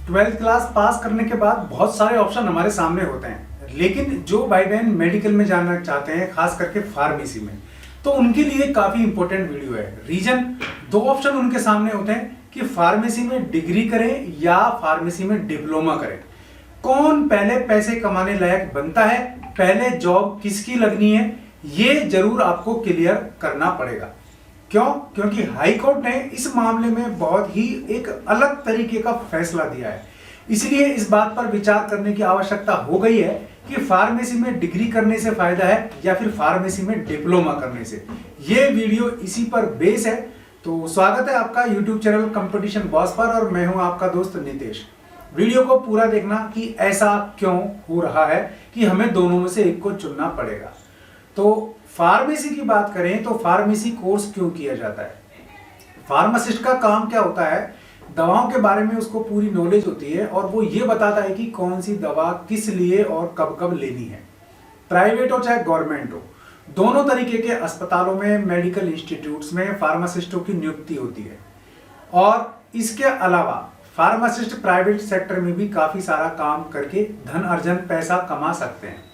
Twelfth class pass करने के बाद बहुत सारे ऑप्शन हमारे सामने होते हैं, लेकिन जो भाई बहन मेडिकल में जाना चाहते हैं, खास करके फार्मेसी में, तो उनके लिए काफी इंपॉर्टेंट वीडियो है। रीजन, दो ऑप्शन उनके सामने होते हैं कि फार्मेसी में डिग्री करें या फार्मेसी में डिप्लोमा करें। कौन पहले पैसे कमाने लायक बनता है, पहले जॉब किसकी लगनी है, ये जरूर आपको क्लियर करना पड़ेगा। क्यों? क्योंकि हाई कोर्ट ने इस मामले में बहुत ही एक अलग तरीके का फैसला दिया है। इसलिए इस बात पर विचार करने की आवश्यकता हो गई है कि फार्मेसी में डिग्री करने से फायदा है या फिर फार्मेसी में डिप्लोमा करने से। ये वीडियो इसी पर बेस है। तो स्वागत है आपका यूट्यूब चैनल कंपटीशन बॉस पर, और मैं हूं आपका दोस्त नितेश। वीडियो को पूरा देखना कि ऐसा क्यों हो रहा है कि हमें दोनों में से एक को चुनना पड़ेगा। तो फार्मेसी की बात करें तो फार्मेसी कोर्स क्यों किया जाता है? फार्मासिस्ट का काम क्या होता है? दवाओं के बारे में उसको पूरी नॉलेज होती है और वो ये बताता है कि कौन सी दवा किस लिए और कब कब लेनी है। प्राइवेट हो चाहे गवर्नमेंट हो, दोनों तरीके के अस्पतालों में, मेडिकल इंस्टीट्यूट्स में फार्मासिस्टों की नियुक्ति होती है। और इसके अलावा फार्मासिस्ट प्राइवेट सेक्टर में भी काफी सारा काम करके धन अर्जन, पैसा कमा सकते हैं।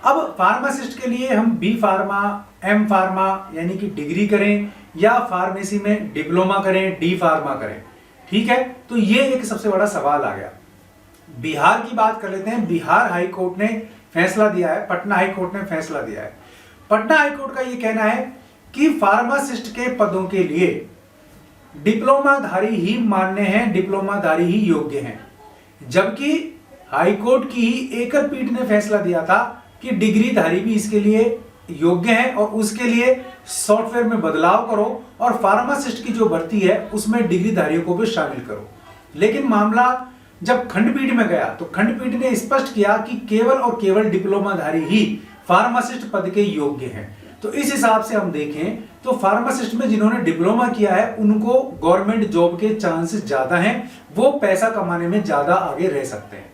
अब फार्मासिस्ट के लिए हम बी फार्मा, एम फार्मा यानी कि डिग्री करें या फार्मेसी में डिप्लोमा करें, डी फार्मा करें, ठीक है? तो ये एक सबसे बड़ा सवाल आ गया। बिहार की बात कर लेते हैं। बिहार हाई कोर्ट ने फैसला दिया है, पटना हाई कोर्ट ने फैसला दिया है। पटना हाई कोर्ट का ये कहना है कि फार्मासिस्ट के पदों के लिए डिप्लोमाधारी ही मान्य हैं, डिप्लोमाधारी ही योग्य हैं। जबकि हाई कोर्ट की ही एकल पीठ ने फैसला दिया था कि डिग्रीधारी भी इसके लिए योग्य हैं और उसके लिए सॉफ्टवेयर में बदलाव करो और फार्मासिस्ट की जो भर्ती है उसमें डिग्रीधारियों को भी शामिल करो। लेकिन मामला जब खंडपीठ में गया तो खंडपीठ ने स्पष्ट किया कि केवल और केवल डिप्लोमाधारी ही फार्मासिस्ट पद के योग्य हैं। तो इस हिसाब से हम देखें तो फार्मासिस्ट में जिन्होंने डिप्लोमा किया है उनको गवर्नमेंट जॉब के चांसेस ज्यादा हैं, वो पैसा कमाने में ज्यादा आगे रह सकते हैं।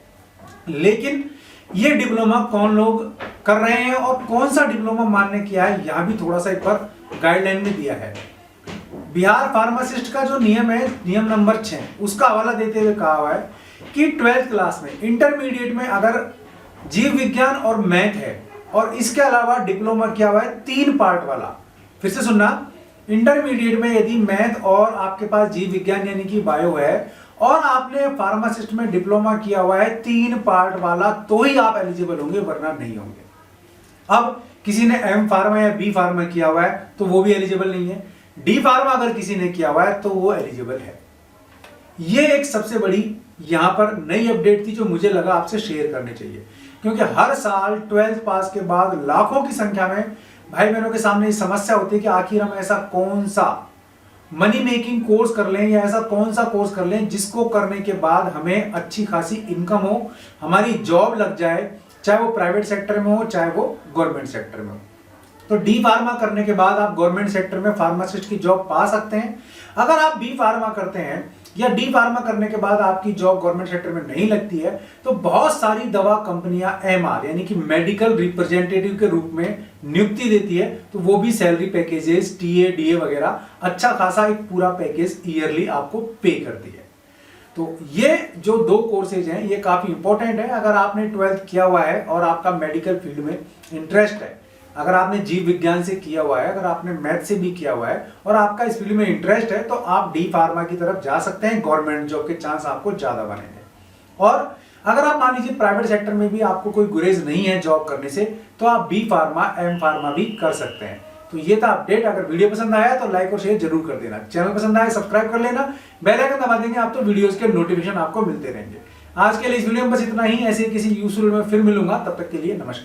लेकिन ये डिप्लोमा कौन लोग कर रहे हैं और कौन सा डिप्लोमा मान्य किया है, यहां भी थोड़ा सा एक बार गाइडलाइन में दिया है। बिहार फार्मासिस्ट का जो नियम है, नियम नंबर 6, उसका हवाला देते हुए कहा हुआ है कि 12th क्लास में, इंटरमीडिएट में अगर जीव विज्ञान और मैथ है और इसके अलावा डिप्लोमा किया हुआ है 3 पार्ट वाला। फिर से सुनना, इंटरमीडिएट में यदि मैथ और आपके पास जीव विज्ञान यानी कि बायो है और आपने फार्मासिस्ट में डिप्लोमा किया हुआ है 3 पार्ट वाला, तो ही आप एलिजिबल होंगे, वरना नहीं होंगे। अब किसी ने एम फार्मा या बी फार्मा किया हुआ है तो वो भी एलिजिबल नहीं है। डी फार्मा अगर किसी ने किया हुआ है तो वो एलिजिबल है। ये एक सबसे बड़ी यहां पर नई अपडेट थी जो मुझे लगा आपसे शेयर करनी चाहिए, क्योंकि हर साल 12th पास के बाद लाखों की संख्या में भाई बहनों के सामने ये समस्या होती है कि आखिर हम ऐसा कौन सा मनी मेकिंग कोर्स कर लें या ऐसा कौन सा कोर्स कर लें जिसको करने के बाद हमें अच्छी खासी इनकम हो, हमारी जॉब लग जाए, चाहे वो प्राइवेट सेक्टर में हो चाहे वो गवर्नमेंट सेक्टर में हो। तो डी फार्मा करने के बाद आप गवर्नमेंट सेक्टर में फार्मासिस्ट की जॉब पा सकते हैं। अगर आप बी फार्मा करते हैं या डी फार्मा करने के बाद आपकी जॉब गवर्नमेंट सेक्टर में नहीं लगती है तो बहुत सारी दवा कंपनियां एमआर यानी कि मेडिकल रिप्रेजेंटेटिव के रूप में नियुक्ति देती है, तो वो भी सैलरी पैकेजेस, टीए, डीए वगैरह अच्छा खासा एक पूरा पैकेज ईयरली आपको पे करती है। तो ये जो 2 कोर्सेज हैं ये काफी इंपॉर्टेंट है। अगर आपने 12th किया हुआ है और आपका मेडिकल फील्ड में इंटरेस्ट है, अगर आपने जीव विज्ञान से किया हुआ है, अगर आपने मैथ से भी किया हुआ है और आपका इस फील्ड में इंटरेस्ट है, तो आप डी फार्मा की तरफ जा सकते हैं। गवर्नमेंट जॉब के चांस आपको ज्यादा बनेंगे। और अगर आप मान लीजिए प्राइवेट सेक्टर में भी आपको कोई गुरेज नहीं है जॉब करने से, तो आप बी फार्मा, एम फार्मा भी कर सकते हैं। तो ये था अपडेट। अगर वीडियो पसंद आया तो लाइक और शेयर जरूर कर देना। चैनल पसंद आया सब्सक्राइब कर लेना, बेल आइकन दबा देंगे आप तो वीडियोस के नोटिफिकेशन आपको मिलते रहेंगे। आज के लिए इस वीडियो में बस इतना ही। ऐसे किसी यूजफुल में फिर मिलूंगा, तब तक के लिए नमस्कार।